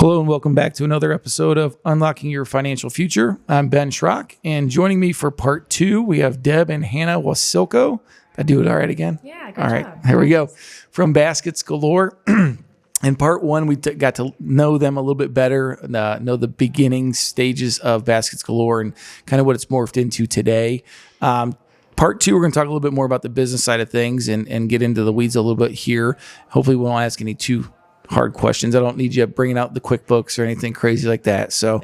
Hello and welcome back to another episode of Unlocking Your Financial Future. I'm Ben Schrock, and joining me for part 2, we have Deb and Hannah Wasylko. Did I do it all right again? Yeah, good all right, job. Here we go. From Baskets Galore. In part 1, we got to know them a little bit better, know the beginning stages of Baskets Galore and kind of what it's morphed into today. Part 2, we're going to talk a little bit more about the business side of things and get into the weeds a little bit here. Hopefully we won't ask any too hard questions. I don't need you bringing out the QuickBooks or anything crazy like that. So,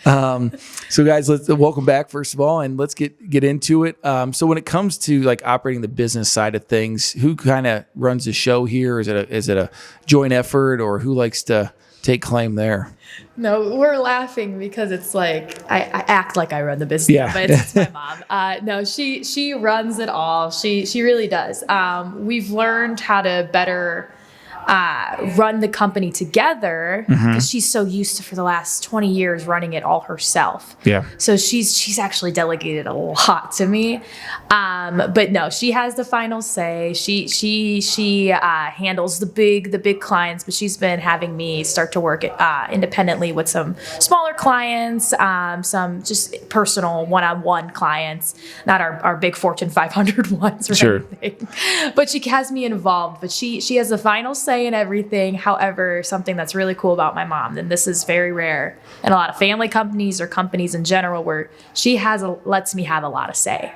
so guys, let's welcome back first of all, and let's get into it. So when it comes to like operating the business side of things, who kind of runs the show here? Is it a joint effort, or who likes to take claim there? No, we're laughing because it's like I act like I run the business, but it's my mom. No, she runs it all. She really does. We've learned how to better run the company together because she's so used to, for the last 20 years, running it all herself. Yeah. So she's actually delegated a lot to me. But no, she has the final say. She handles the big clients, but she's been having me start to work independently with some smaller clients, some just personal one-on-one clients, not our big Fortune 500 ones or anything. But she has me involved, but she has the final say in everything. However, something that's really cool about my mom, and this is very rare in a lot of family companies or companies in general, where she lets me have a lot of say.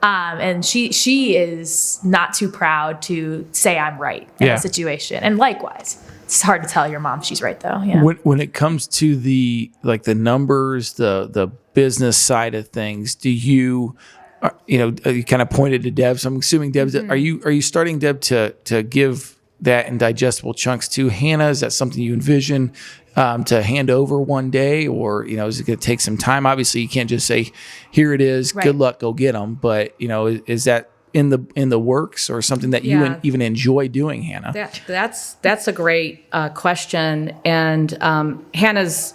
And she is not too proud to say I'm right in a situation. And likewise, it's hard to tell your mom she's right though. Yeah. When it comes to the numbers, the business side of things, do you kind of pointed to Deb, so I'm assuming Deb's, are you starting, Deb, to give that in digestible chunks to Hannah? Is that something you envision to hand over one day, or is it going to take some time? Obviously, you can't just say, "Here it is, good luck, go get them." But is that in the works, or something that you even enjoy doing, Hannah? That's a great question. And Hannah's,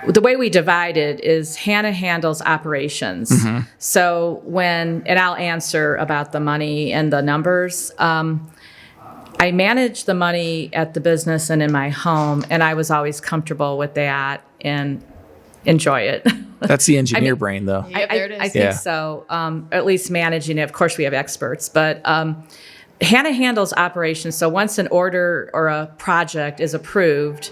the way we divide it is Hannah handles operations. So and I'll answer about the money and the numbers. I manage the money at the business and in my home, and I was always comfortable with that and enjoy it. That's the engineer brain, though. I think so. At least managing it. Of course, we have experts, but Hannah handles operations. So once an order or a project is approved,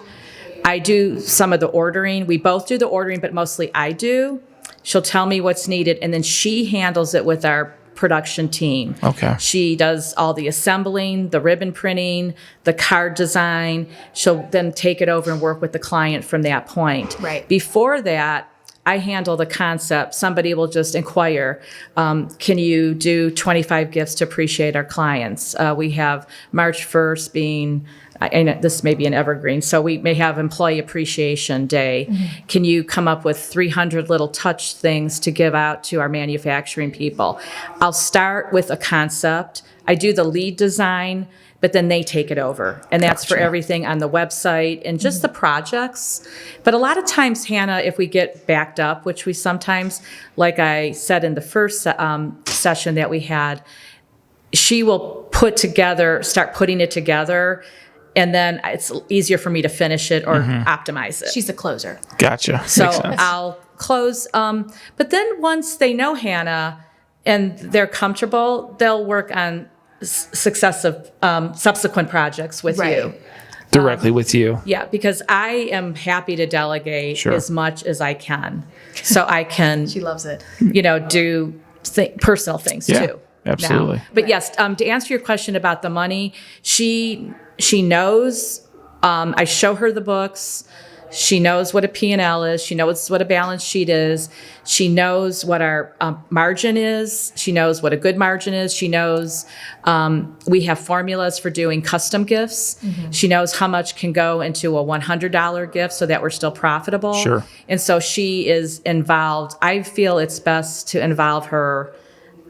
I do some of the ordering. We both do the ordering, but mostly I do. She'll tell me what's needed, and then she handles it with our production team. Okay. She does all the assembling, the ribbon printing, the card design. She'll then take it over and work with the client from that point. Right. Before that, I handle the concept. Somebody will just inquire, can you do 25 gifts to appreciate our clients? We have March 1st being, and this may be an evergreen, so we may have Employee Appreciation Day. Can you come up with 300 little touch things to give out to our manufacturing people? I'll start with a concept. I do the lead design, but then they take it over. And that's for everything on the website and just the projects. But a lot of times, Hannah, if we get backed up, which we sometimes, like I said in the first session that we had, she will start putting it together, and then it's easier for me to finish it or optimize it. She's the closer. Gotcha. So I'll close. But then once they know Hannah and they're comfortable, they'll work on subsequent projects with you. Directly with you. Yeah, because I am happy to delegate as much as I can. So I can, she loves it. Do personal things too. Absolutely. Now. But yes, to answer your question about the money, she knows. I show her the books. She knows what a P&L is. She knows what a balance sheet is. She knows what our margin is. She knows what a good margin is. She knows we have formulas for doing custom gifts. She knows how much can go into a $100 gift so that we're still profitable. Sure. And so she is involved. I feel it's best to involve her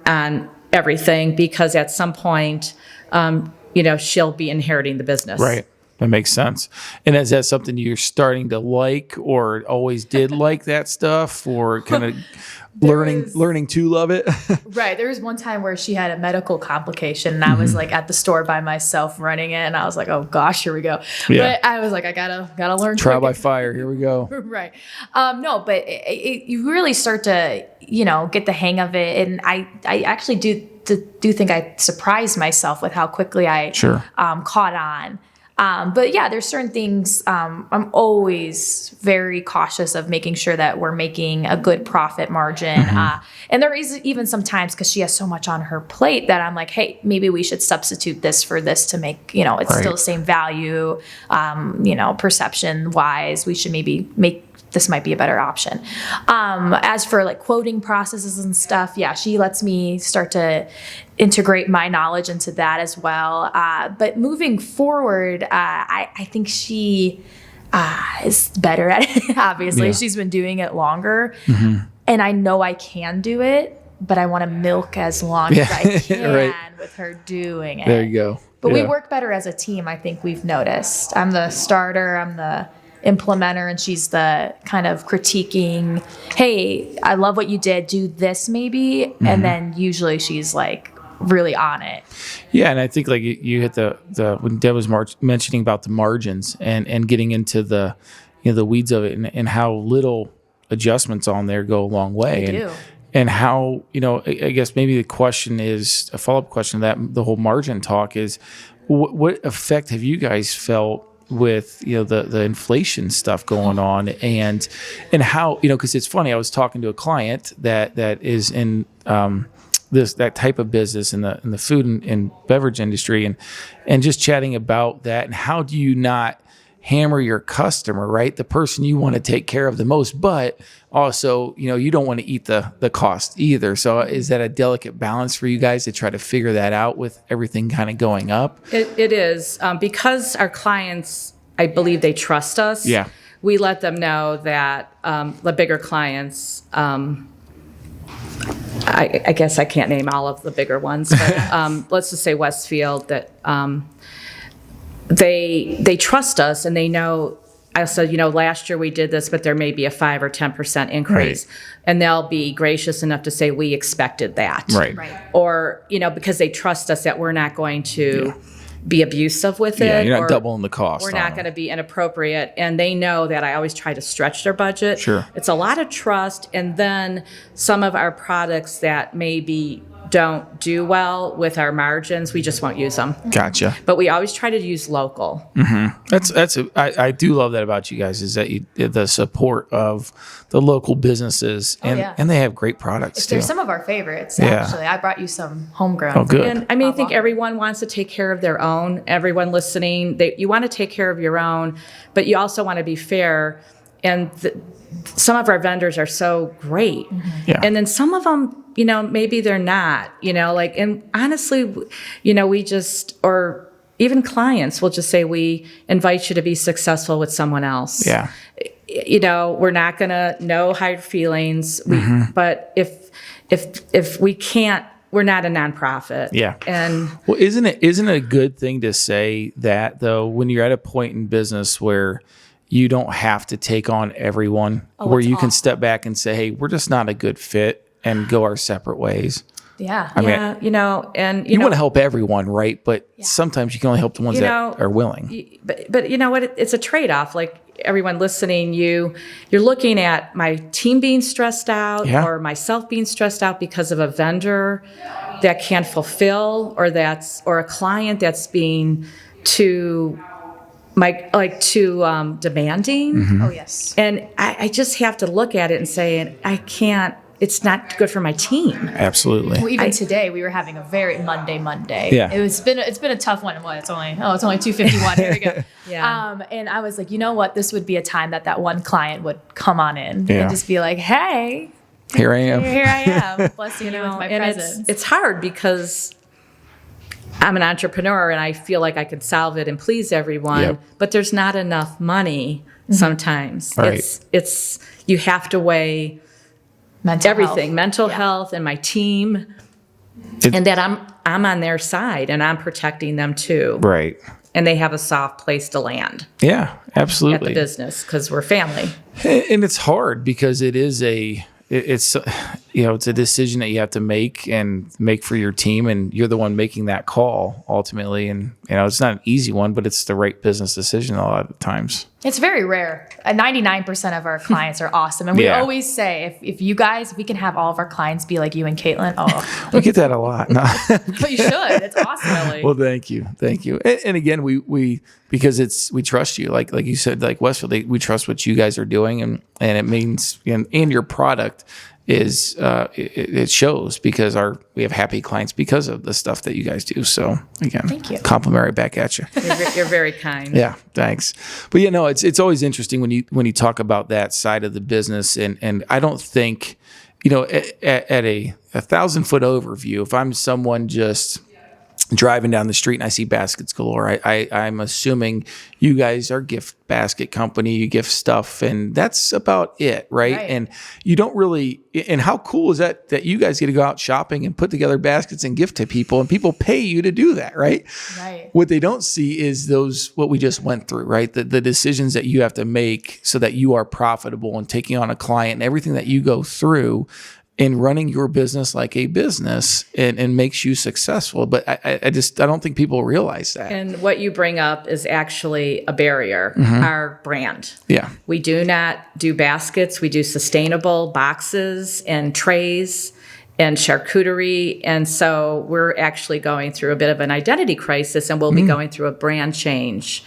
on everything, because at some point, she'll be inheriting the business. Right. That makes sense. And is that something you're starting to like, or always did like that stuff, or kind of learning to love it? Right. There was one time where she had a medical complication, and I was like at the store by myself running it, and I was like, oh gosh, here we go. Yeah. But I was like, I gotta learn. Trial quick. by fire. Here we go. Right. No, but you really start to, get the hang of it. And I actually do think I surprised myself with how quickly I caught on. But yeah, there's certain things I'm always very cautious of making sure that we're making a good profit margin. And there is even some times, because she has so much on her plate, that I'm like, hey, maybe we should substitute this for this to make, it's still the same value, perception wise. We should maybe this might be a better option. As for like quoting processes and stuff, yeah, she lets me start to integrate my knowledge into that as well. But moving forward, I think she is better at it. Obviously, she's been doing it longer, and I know I can do it, but I want to milk as long as I can with her doing it. There you go. But we work better as a team, I think we've noticed. I'm the starter, I'm the implementer, and she's the kind of critiquing, hey, I love what you did, do this maybe. And then usually she's like really on it. Yeah, and I think like you hit the when Deb was mentioning about the margins and getting into the the weeds of it, and how little adjustments on there go a long way. They do. And how, I guess maybe the question is, a follow-up question to that, the whole margin talk is, what effect have you guys felt with the inflation stuff going on, and how, because it's funny, I was talking to a client that is in that type of business in the food and beverage industry, and just chatting about that, and how do you not hammer your customer, right? The person you want to take care of the most, but also, you don't want to eat the cost either. So is that a delicate balance for you guys to try to figure that out with everything kind of going up? It is. Because our clients, I believe they trust us. Yeah. We let them know that the bigger clients, I guess I can't name all of the bigger ones, but let's just say Westfield, that they trust us, and they know. I said, last year we did this, but there may be a 5 or 10% increase, and they'll be gracious enough to say we expected that, right? Or because they trust us that we're not going to be abusive with it. Yeah, you're not doubling the cost. We're not going to be inappropriate, and they know that I always try to stretch their budget. Sure, it's a lot of trust, and then some of our products that maybe don't do well with our margins, we just won't use them. Gotcha. But we always try to use local. I do love that about you guys, is that the support of the local businesses, and they have great products too. They're some of our favorites, actually. I brought you some homegrown. Oh, good. And I think everyone wants to take care of their own. Everyone listening, you want to take care of your own, but you also want to be fair. And some of our vendors are so great. Yeah. And then some of them, maybe they're not, and honestly, we just, or even clients will just say, we invite you to be successful with someone else. Yeah. We're not going to know hard feelings, but if we can't, we're not a nonprofit. Yeah. And well, isn't it a good thing to say that, though, when you're at a point in business where you don't have to take on everyone, where you can step back and say, hey, we're just not a good fit, and go our separate ways. Yeah. I mean, and you want to help everyone, right? But sometimes you can only help the ones that are willing. But you know what? It's a trade-off. Like everyone listening, you're looking at my team being stressed out, or myself being stressed out because of a vendor that can't fulfill, or a client that's being too demanding. Oh yes. And I just have to look at it and say, I can't. It's not good for my team. Absolutely. Well, even today we were having a very Monday. Yeah. It's been a tough one. It's only 2:51. Here we go. Yeah. And I was like, you know what? This would be a time that one client would come on in and just be like, hey, here I am. Here I am. Blessing you with my presence. It's hard because I'm an entrepreneur and I feel like I could solve it and please everyone, but there's not enough money sometimes. Right. It's you have to weigh mental health, and my team, and that I'm on their side and I'm protecting them too. Right. and they have a soft place to land Yeah, at the absolutely. business because we're family. And it's hard because it's a decision that you have to make for your team, and you're the one making that call ultimately. And it's not an easy one, but it's the right business decision a lot of times. It's very rare. 99% of our clients are awesome. And we Yeah. always say, if we can have all of our clients be like you and Caitlin, We get that a lot. No. but you should. It's awesome. Well, thank you. And again, we because we trust you, like you said, like Westfield, we trust what you guys are doing, and it means, and your product is it shows because we have happy clients because of the stuff that you guys do. So again, Thank you. Complimentary back at you. You're very kind. Yeah, thanks. But it's always interesting when you talk about that side of the business, and I don't think, at a 1,000-foot overview, if I'm someone just driving down the street and I see Baskets Galore, I'm assuming you guys are gift basket company, you gift stuff, and that's about it, right? And you don't really, and how cool is that you guys get to go out shopping and put together baskets and gift to people, and people pay you to do that, right? Right. What they don't see is what we just went through, right? The decisions that you have to make so that you are profitable and taking on a client, and everything that you go through in running your business like a business, and makes you successful. But I don't think people realize that. And what you bring up is actually a barrier, our brand. Yeah. We do not do baskets. We do sustainable boxes and trays and charcuterie. And so we're actually going through a bit of an identity crisis, and we'll be going through a brand change.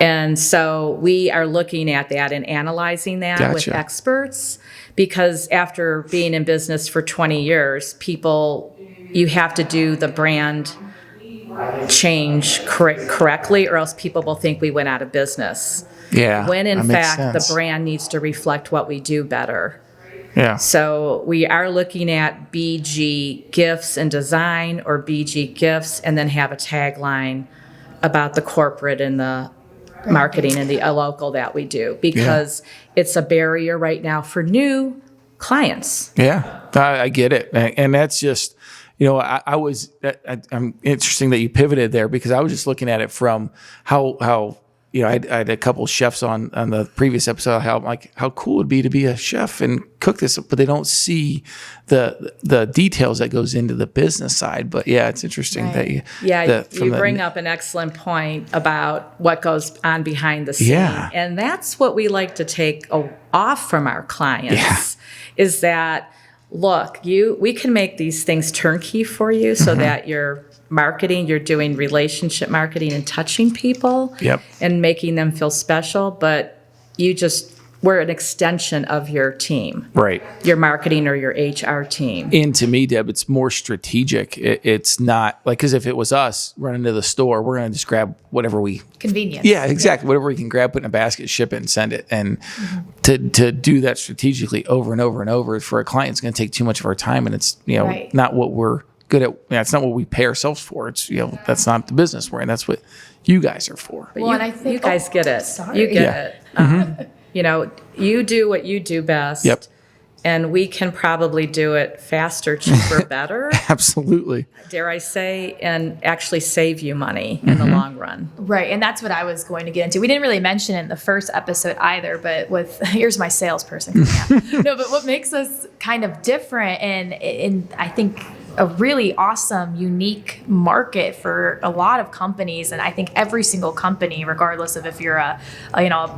And so we are looking at that and analyzing that with experts, because after being in business for 20 years, you have to do the brand change correctly, or else people will think we went out of business. Yeah. When in that makes fact, sense. the brand needs to reflect what we do better. Yeah. So we are looking at BG Gifts and Design, or BG Gifts, and then have a tagline about the corporate and the marketing and the local that we do, because it's a barrier right now for new clients. Yeah, I get it. And that's just, I'm interesting that you pivoted there, because I was just looking at it from how I had a couple chefs on the previous episode, how cool it'd be to be a chef and cook this, but they don't see the details that goes into the business side. But yeah, it's interesting that you bring up an excellent point about what goes on behind the scene. Yeah. And that's what we like to take off from our clients, is that, look, we can make these things turnkey for you so that you're doing relationship marketing and touching people and making them feel special, but we're an extension of your team. Right. Your marketing or your HR team. And to me, Deb, it's more strategic. It's not like, because if it was us running to the store, we're going to just grab whatever Convenience. Yeah, exactly. Whatever we can grab, put in a basket, ship it, and send it. And to do that strategically over and over and over for a client, it's going to take too much of our time, and it's not what we're good at. It's not what we pay ourselves for. It's that's not the business we're in. That's what you guys are for. But and I think you guys get it. Sorry. You get it. You do what you do best. Yep. And we can probably do it faster, cheaper, better. Absolutely. Dare I say, and actually save you money in the long run. Right, and that's what I was going to get into. We didn't really mention it in the first episode either, but here's my salesperson coming out. No, but what makes us kind of different, and I think a really awesome, unique market for a lot of companies, and I think every single company, regardless of if you're a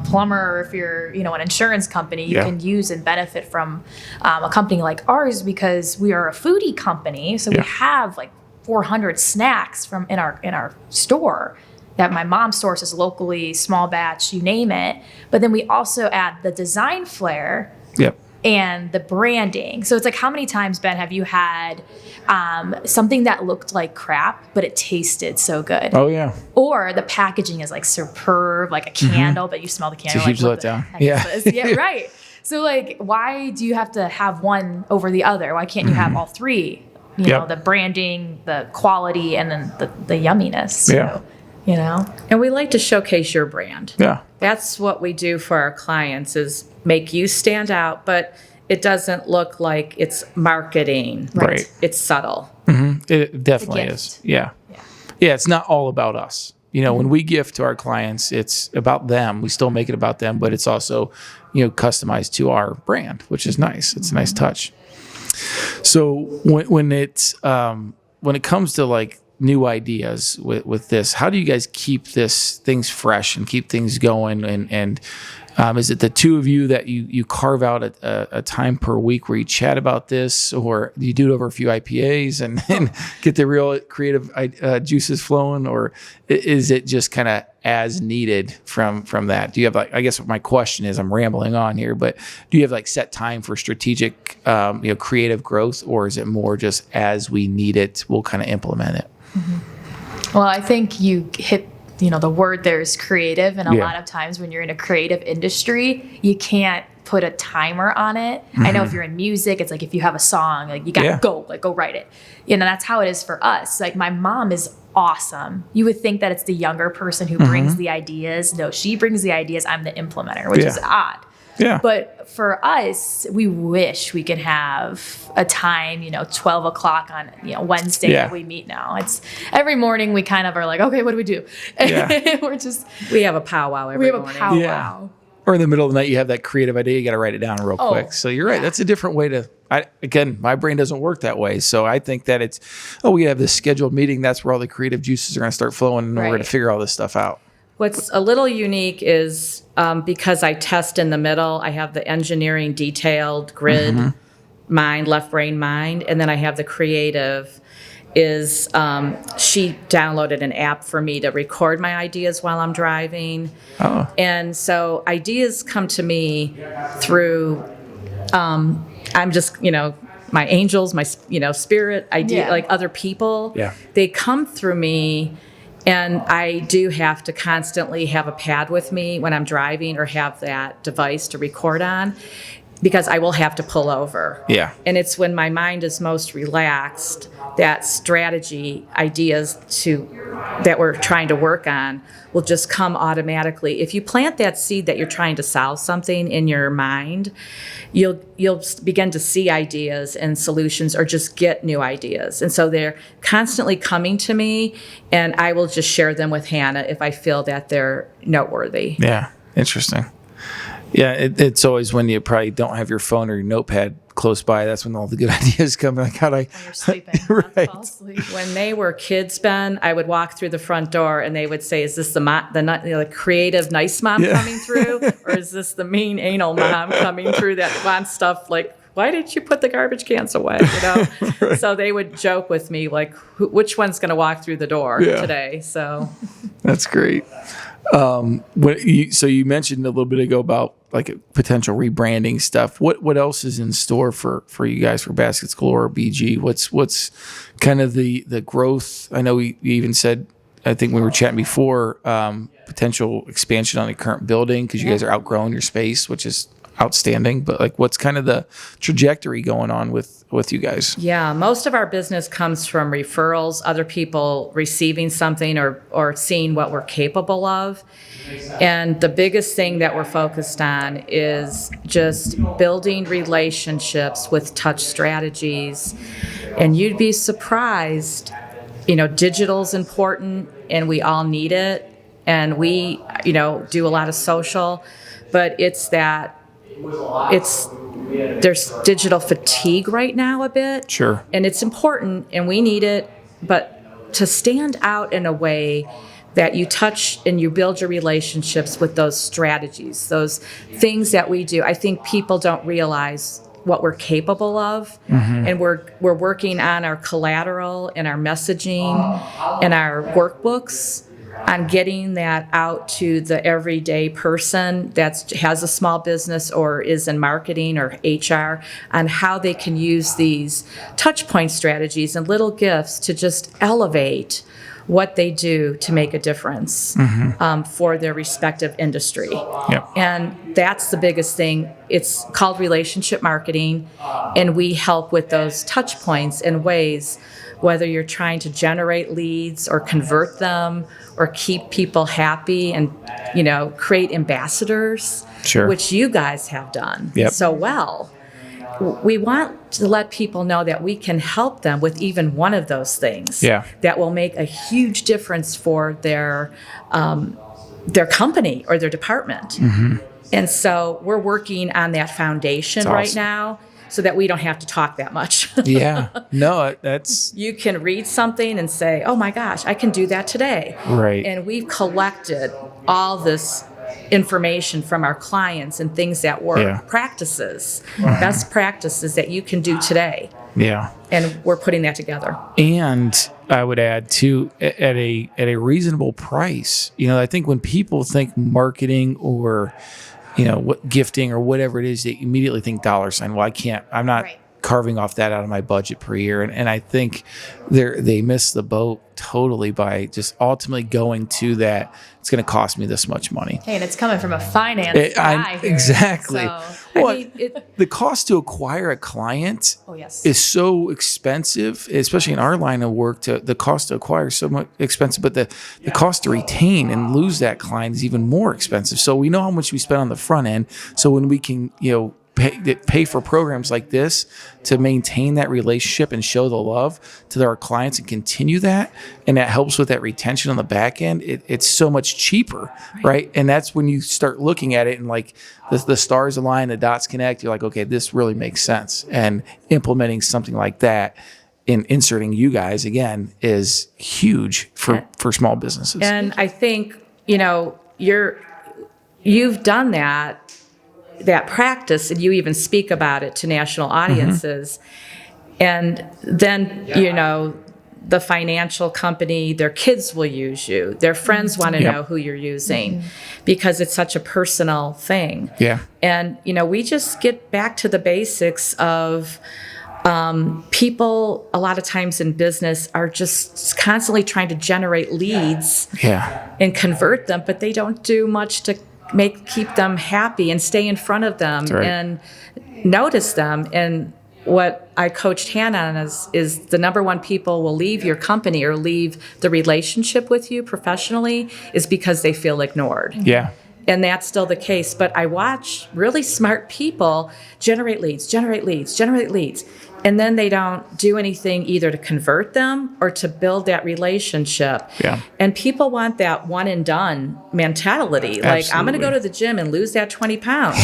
plumber or if you're an insurance company, you can use and benefit from a company like ours, because we are a foodie company, so we have like 400 snacks in our store that my mom sources locally, small batch, you name it. But then we also add the design flair. Yep. And the branding. So it's like, how many times, Ben, have you had something that looked like crap, but it tasted so good? Oh, yeah. Or the packaging is like superb, like a candle, but you smell the candle. It's a huge letdown. Yeah. Right. So like, why do you have to have one over the other? Why can't you have all three? The branding, the quality, and then the yumminess. So, And we like to showcase your brand. Yeah. That's what we do for our clients, is make you stand out, but it doesn't look like it's marketing. Right. It's subtle. It definitely is. Yeah. Yeah. It's not all about us. when we gift to our clients, it's about them. We still make it about them, but it's also, customized to our brand, which is nice. It's a nice touch. So when it comes to like new ideas with this, how do you guys keep things fresh and keep things going? And is it the two of you that you carve out a time per week where you chat about this, or do you do it over a few IPAs and get the real creative juices flowing, or is it just kind of as needed from that? Do you have I guess my question is, I'm rambling on here, but do you have like set time for strategic, creative growth, or is it more just as we need it, we'll kind of implement it? Well, I think you hit the word there is creative. And a lot of times when you're in a creative industry, you can't put a timer on it. I know if you're in music, it's like if you have a song, like you got to go write it. That's how it is for us. Like my mom is awesome. You would think that it's the younger person who brings the ideas. No, she brings the ideas. I'm the implementer, which is odd. Yeah. But for us, we wish we could have a time, 12 o'clock on, Wednesday that we meet now. It's every morning we kind of are like, okay, what do we do? Yeah. We have a powwow every morning. We have a powwow. Yeah. Or in the middle of the night, you have that creative idea. You got to write it down real quick. So you're right. That's a different way to, again, my brain doesn't work that way. So I think that we have this scheduled meeting. That's where all the creative juices are going to start flowing, and we're going to figure all this stuff out. What's a little unique is because I test in the middle, I have the engineering detailed grid, mind, left brain, mind, and then I have the creative is she downloaded an app for me to record my ideas while I'm driving. Oh. And so ideas come to me through, I'm just, my angels, my, spirit, idea, like other people. Yeah. They come through me. And I do have to constantly have a pad with me when I'm driving or have that device to record on, because I will have to pull over. Yeah. And it's when my mind is most relaxed that strategy ideas that we're trying to work on will just come automatically. If you plant that seed that you're trying to solve something in your mind, you'll begin to see ideas and solutions, or just get new ideas. And so they're constantly coming to me, and I will just share them with Hannah if I feel that they're noteworthy. Yeah, interesting. Yeah, it's always when you probably don't have your phone or your notepad close by, that's when all the good ideas come. Like, when you're sleeping. Right. Fall asleep. When they were kids, Ben, I would walk through the front door and they would say, is this the creative, nice mom coming through? Or is this the mean, anal mom coming through that wants stuff like, why did you put the garbage cans away? Right. So they would joke with me, like, which one's going to walk through the door today? So that's great. So you mentioned a little bit ago about like a potential rebranding stuff. What else is in store for you guys for Baskets Galore or BG? What's kind of the growth? I know we even said, I think we were chatting before, potential expansion on the current building, because you guys are outgrowing your space, which is outstanding. But like, what's kind of the trajectory going on with you guys? Yeah, most of our business comes from referrals, other people receiving something or seeing what we're capable of. And the biggest thing that we're focused on is just building relationships with touch strategies. And you'd be surprised, digital's important and we all need it. And we, do a lot of social, but there's digital fatigue right now a bit. Sure. And it's important and we need it, but to stand out in a way that you touch and you build your relationships with those strategies, those things that we do. I think people don't realize what we're capable of. And we're working on our collateral and our messaging and our workbooks on getting that out to the everyday person that has a small business or is in marketing or HR, on how they can use these touch point strategies and little gifts to just elevate what they do to make a difference for their respective industry. Yep. And that's the biggest thing. It's called relationship marketing, and we help with those touch points in ways, whether you're trying to generate leads or convert them or keep people happy and, create ambassadors, which you guys have done so well. we want to let people know that we can help them with even one of those things. Yeah. That will make a huge difference for their company or their department. Mm-hmm. And so we're working on that foundation That's right awesome. now so that we don't have to talk that much. Yeah. No, that's You can read something and say, oh my gosh, I can do that today. right. And we've collected all this information from our clients and things that work, Yeah. practices, best practices that you can do today. Yeah. And we're putting that together. And I would add too, at a reasonable price. I think when people think marketing or, what gifting or whatever it is, they immediately think dollar sign. Well, I'm not Right. carving off that out of my budget per year. And I think they miss the boat totally by just ultimately going to that. It's going to cost me this much money. Hey, and it's coming from a finance guy here, Exactly. so- Well, the cost to acquire a client Oh, yes. is so expensive, especially in our line of work. The cost to acquire is so much expensive, but the cost to retain and lose that client is even more expensive. So we know how much we spend on the front end. So when we can, pay for programs like this to maintain that relationship and show the love to our clients and continue that, and that helps with that retention on the back end, it's so much cheaper, right? And that's when you start looking at it and like the stars align, the dots connect, you're like, okay, this really makes sense. And implementing something like that in inserting you guys again is huge for small businesses. And I think, you've done that practice, and you even speak about it to national audiences. And then, the financial company, their kids will use you. Their friends want to know who you're using because it's such a personal thing. Yeah. And, we just get back to the basics of people a lot of times in business are just constantly trying to generate leads and convert them, but they don't do much to keep them happy and stay in front of them and notice them. And what I coached Hannah on is the number one people will leave your company or leave the relationship with you professionally is because they feel ignored. Yeah. And that's still the case. But I watch really smart people generate leads. And then they don't do anything either to convert them or to build that relationship. Yeah. And people want that one and done mentality. Like, I'm going to go to the gym and lose that 20 pounds.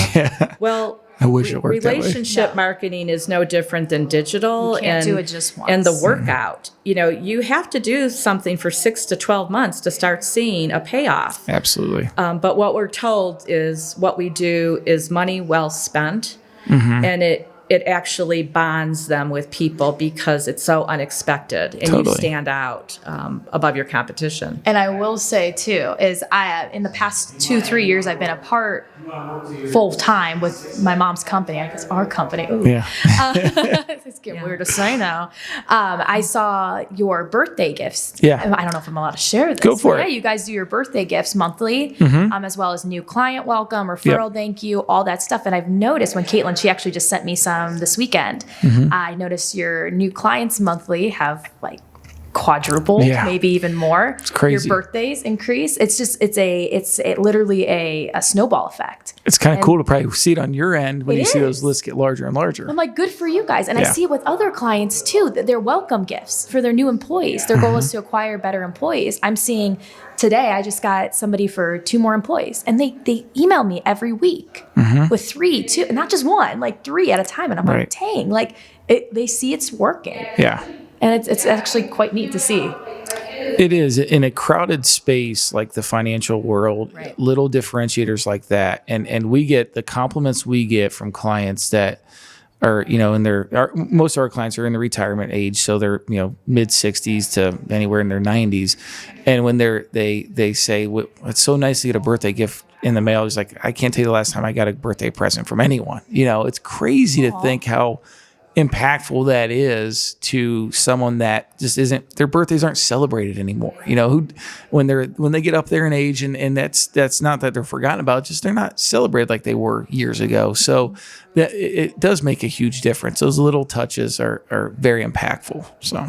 Well, I wish it worked that way. Relationship marketing is no different than digital. You can't do it just once. And the workout. You have to do something for 6 to 12 months to start seeing a payoff. Absolutely. But what we're told is what we do is money well spent. And it actually bonds them with people because it's so unexpected and you stand out above your competition. And I will say too, is in the past 2-3 years, I've been a part full time with my mom's company. I guess our company. Ooh. Yeah. It's getting weird to say now. I saw your birthday gifts. Yeah. I don't know if I'm allowed to share this. Go for it. Yeah, you guys do your birthday gifts monthly, as well as new client welcome, referral, thank you, all that stuff. And I've noticed when Caitlin, she actually just sent me some this weekend. I noticed your new clients monthly have like quadrupled, maybe even more. It's crazy. Your birthdays increase. It's literally a snowball effect. It's kind of cool to probably see it on your end when you see those lists get larger and larger. I'm like, good for you guys. And I see it with other clients too, that they're welcome gifts for their new employees. Their goal is to acquire better employees. I'm seeing today, I just got somebody for 2 more employees, and they email me every week with 3, 2, not just 1, like 3 at a time. And I'm like, dang, like they see it's working. Yeah. And it's actually quite neat to see. It is in a crowded space like the financial world, little differentiators like that. And we get the compliments we get from clients that are, most of our clients are in the retirement age. So they're, mid 60s to anywhere in their 90s. And when they say, well, it's so nice to get a birthday gift in the mail. It's like, I can't tell you the last time I got a birthday present from anyone. It's crazy to think how impactful that is to someone that just isn't, their birthdays aren't celebrated anymore. When they get up there in age, and that's not that they're forgotten about, just they're not celebrated like they were years ago. So that it does make a huge difference. Those little touches are very impactful. So,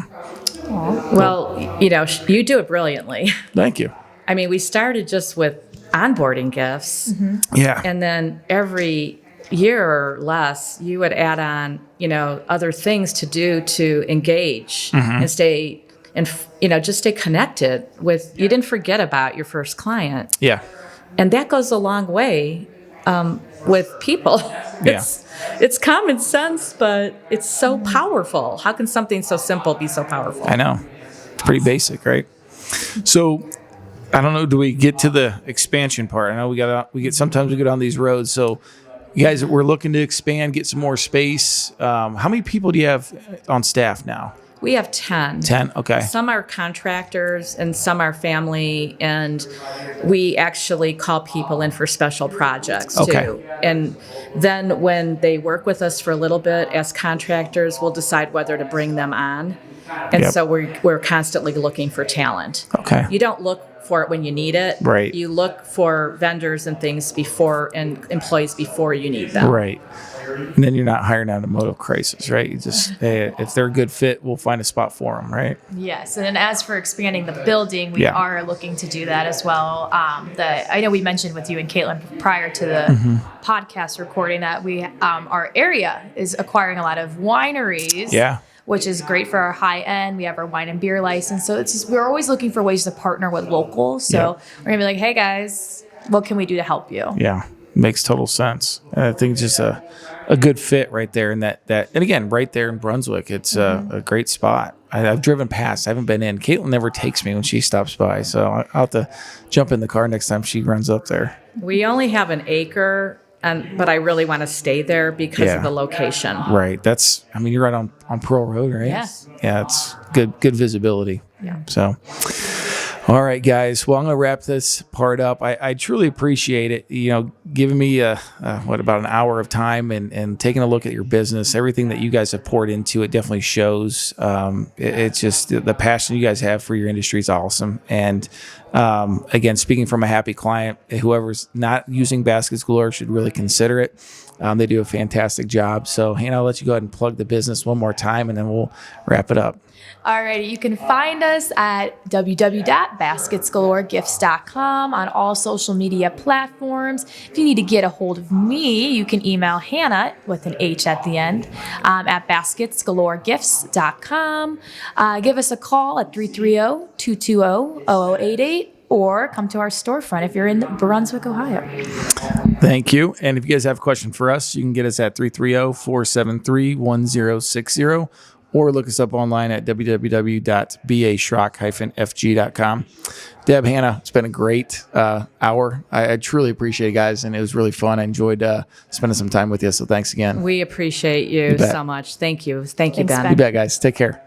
well, you do it brilliantly. Thank you. I mean, we started just with onboarding gifts. Yeah. And then every year or less, you would add on, other things to do to engage and stay and, just stay connected with, you didn't forget about your first client. Yeah. And that goes a long way with people. It's common sense, but it's so powerful. How can something so simple be so powerful? I know. It's pretty basic, right? So, I don't know. Do we get to the expansion part? I know sometimes we go down these roads. So, you guys, we're looking to expand, get some more space. How many people do you have on staff now? We have 10. 10, okay. Some are contractors and some are family, and we actually call people in for special projects too. And then when they work with us for a little bit as contractors, we'll decide whether to bring them on. And so we're constantly looking for talent. Okay. You don't look for it when you need it. Right. You look for vendors and things and employees before you need them. Right. And then you're not hiring out a moto crisis, right? You just, if they're a good fit, we'll find a spot for them, right? Yes. And then as for expanding the building, we are looking to do that as well. I know we mentioned with you and Caitlin prior to the podcast recording that we our area is acquiring a lot of wineries. Yeah. Which is great for our high end. We have our wine and beer license. So we're always looking for ways to partner with locals. So we're going to be like, hey guys, what can we do to help you? Yeah. Makes total sense. I think it's just a good fit right there. And and again, right there in Brunswick, it's a great spot. I've driven past. I haven't been in. Caitlin never takes me when she stops by. So I'll have to jump in the car next time she runs up there. We only have an acre. But I really want to stay there because of the location. Right. You're right on Pearl Road, right? Yes. Yeah, it's good visibility. Yeah. So, all right, guys. Well, I'm going to wrap this part up. I truly appreciate it, giving me about an hour of time and taking a look at your business. Everything that you guys have poured into it definitely shows. It's just the passion you guys have for your industry is awesome. And again, speaking from a happy client, whoever's not using Baskets Galore should really consider it. They do a fantastic job. So, Hannah, I'll let you go ahead and plug the business one more time, and then we'll wrap it up. Alrighty, you can find us at www.basketsgaloregifts.com on all social media platforms. If you need to get a hold of me, you can email Hannah with an H at the end at basketsgaloregifts.com. Give us a call at 330-220-0088 or come to our storefront if you're in Brunswick, Ohio. Thank you. And if you guys have a question for us, you can get us at 330-473-1060. Or look us up online at www.baschrock-fg.com. Deb, Hannah, it's been a great hour. I truly appreciate it, guys, and it was really fun. I enjoyed spending some time with you, so thanks again. We appreciate you so much. Thank you. Thank you, Thanks, Ben. You bet, guys. Take care.